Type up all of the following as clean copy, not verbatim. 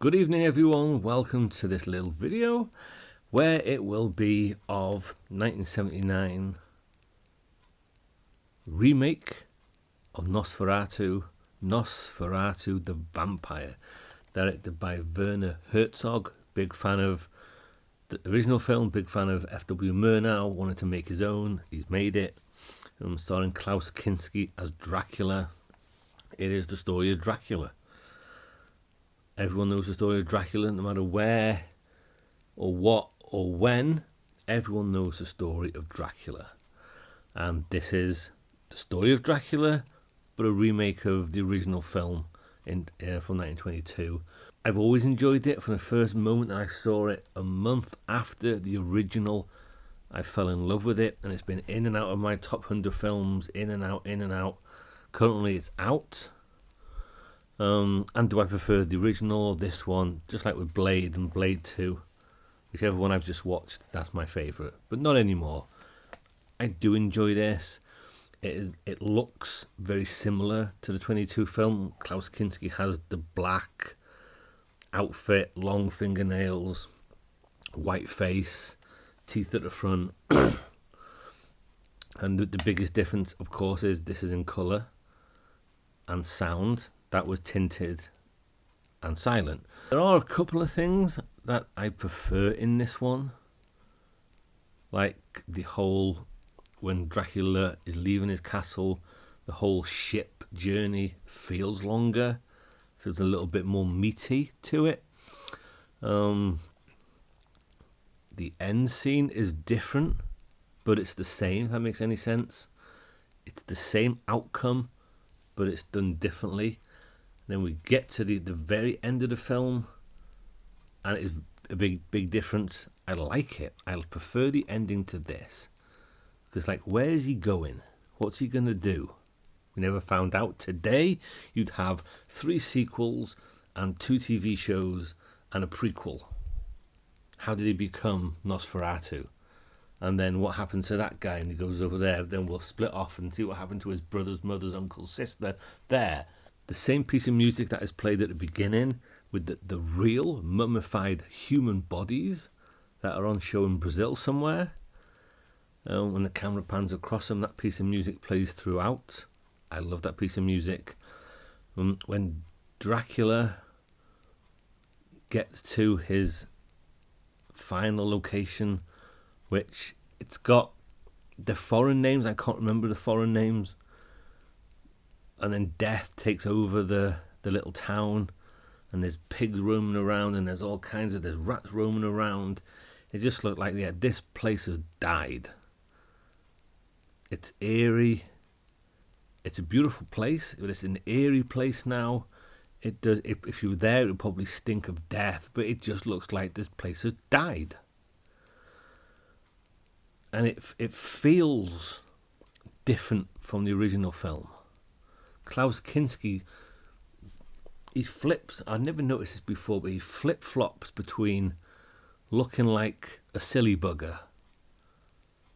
Good evening everyone, welcome to this little video where it will be of 1979 remake of Nosferatu the Vampire, directed by Werner Herzog. Big fan of the original film, big fan of F.W. Murnau, wanted to make his own, he's made it. Starring Klaus Kinski as Dracula. It is the story of Dracula. Everyone knows the story of Dracula, no matter where or what or when. Everyone knows the story of Dracula. And this is the story of Dracula, but a remake of the original film from 1922. I've always enjoyed it from the first moment that I saw it. A month after the original, I fell in love with it, and it's been in and out of my top 100 films, in and out. Currently it's out. And do I prefer the original or this one? Just like with Blade and Blade 2, whichever one I've just watched, that's my favourite, but not anymore. I do enjoy this. It looks very similar to the 22 film. Klaus Kinski has the black outfit, long fingernails, white face, teeth at the front. And the biggest difference, of course, is this is in colour and sound. That was tinted and silent. There are a couple of things that I prefer in this one, like the whole, when Dracula is leaving his castle, the whole ship journey feels longer, feels a little bit more meaty to it. The end scene is different, but it's the same, if that makes any sense. It's the same outcome, but it's done differently. Then we get to the very end of the film, and it's a big difference. I like it. I prefer the ending to this, because like, where is he going? What's he gonna do? We never found out. Today you'd have 3 sequels and 2 TV shows and a prequel. How did he become Nosferatu? And then what happened to that guy? And he goes over there. Then we'll split off and see what happened to his brothers, mothers, uncles, sister there. The same piece of music that is played at the beginning with the real mummified human bodies that are on show in Brazil somewhere. When the camera pans across them, that piece of music plays throughout. I love that piece of music. When Dracula gets to his final location, which it's got the foreign names, I can't remember the foreign names. And then death takes over the little town, and there's pigs roaming around, and there's there's rats roaming around. It just looked like, yeah, this place has died. It's eerie. It's a beautiful place, but it's an eerie place now. It does. If you were there, it would probably stink of death, but it just looks like this place has died. And it feels different from the original film. Klaus Kinski, he flips, I never noticed this before, but he flip-flops between looking like a silly bugger,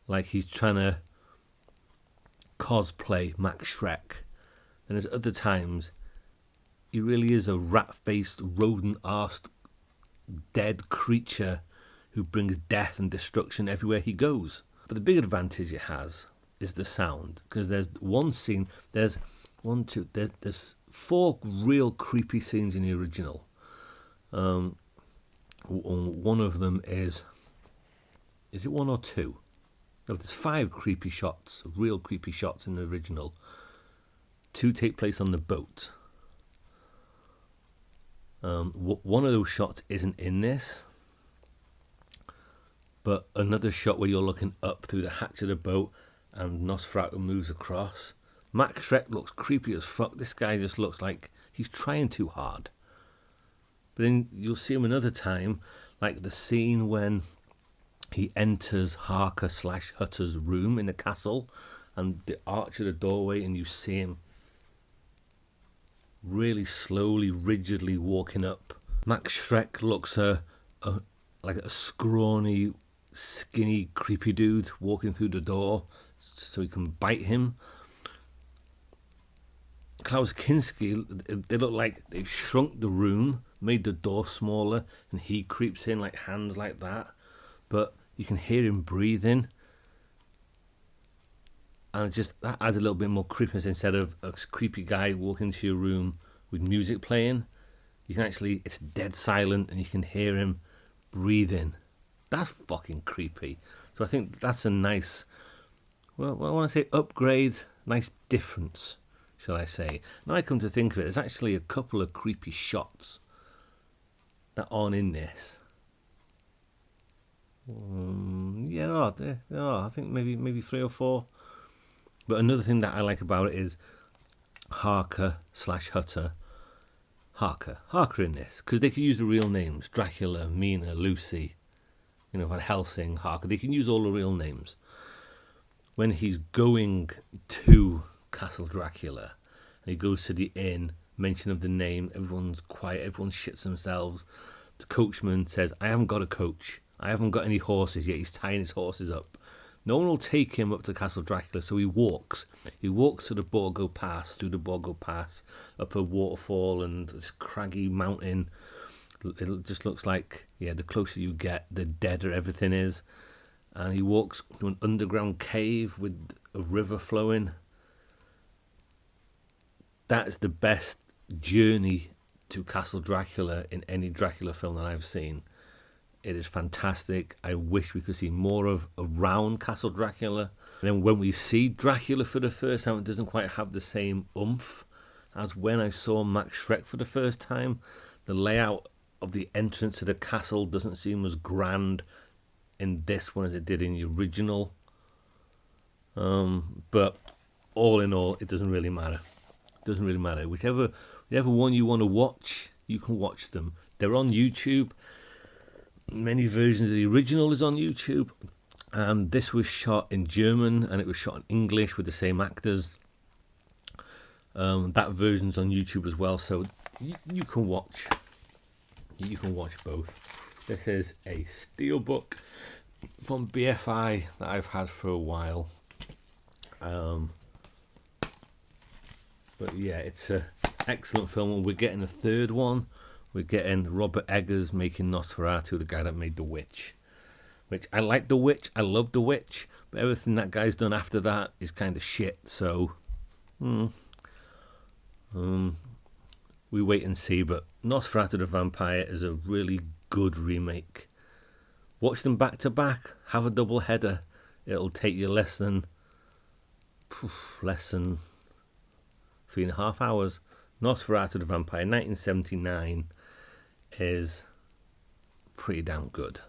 like he's trying to cosplay Max Schreck, and there's other times he really is a rat-faced, rodent-arsed, dead creature who brings death and destruction everywhere he goes. But the big advantage it has is the sound, because there's one scene, there's 4 real creepy scenes in the original. One of them is it 1 or 2? No, there's 5 creepy shots, real creepy shots in the original. 2 take place on the boat. One of those shots isn't in this, but another shot where you're looking up through the hatch of the boat and Nosferatu moves across. Max Schreck looks creepy as fuck. This guy just looks like he's trying too hard. But then you'll see him another time, like the scene when he enters Harker/Hutter's room in the castle, and the arch of the doorway, and you see him really slowly, rigidly walking up. Max Schreck looks like a scrawny, skinny, creepy dude walking through the door so he can bite him. Klaus Kinski, they look like they've shrunk the room, made the door smaller, and he creeps in like hands like that, but you can hear him breathing, and just that adds a little bit more creepiness. Instead of a creepy guy walking into your room with music playing, you can actually, it's dead silent and you can hear him breathing. That's fucking creepy. So I think that's a nice, well, I want to say upgrade, nice difference, shall I say. Now I come to think of it, there's actually a couple of creepy shots that aren't in this. Yeah, there are. I think maybe 3 or 4. But another thing that I like about it is Harker/Hutter. Harker in this, because they can use the real names: Dracula, Mina, Lucy, Van Helsing, Harker. They can use all the real names. When he's going to Castle Dracula and he goes to the inn, mention of the name, everyone's quiet, everyone shits themselves. The coachman says, I haven't got a coach, I haven't got any horses yet. He's tying his horses up. No one will take him up to Castle Dracula, so he walks. He walks to the Borgo Pass, through the Borgo Pass, up a waterfall and this craggy mountain. It just looks like, the closer you get, the deader everything is. And he walks to an underground cave with a river flowing. That's the best journey to Castle Dracula in any Dracula film that I've seen. It is fantastic. I wish we could see more of around Castle Dracula. And then when we see Dracula for the first time, it doesn't quite have the same oomph as when I saw Max Schreck for the first time. The layout of the entrance to the castle doesn't seem as grand in this one as it did in the original. But all in all, it doesn't really matter. It doesn't really matter. Whichever one you want to watch, you can watch them. They're on YouTube. Many versions of the original is on YouTube, and this was shot in German and it was shot in English with the same actors. That version's on YouTube as well, so you can watch both. This is a steelbook from BFI that I've had for a while. But yeah, it's an excellent film, and we're getting a third one. We're getting Robert Eggers making Nosferatu, the guy that made The Witch. Which, I like The Witch, I love The Witch, but everything that guy's done after that is kind of shit, so we wait and see. But Nosferatu the Vampire is a really good remake. Watch them back to back, have a double header. It'll take you less than 3.5 hours. Nosferatu the Vampire, 1979, is pretty damn good.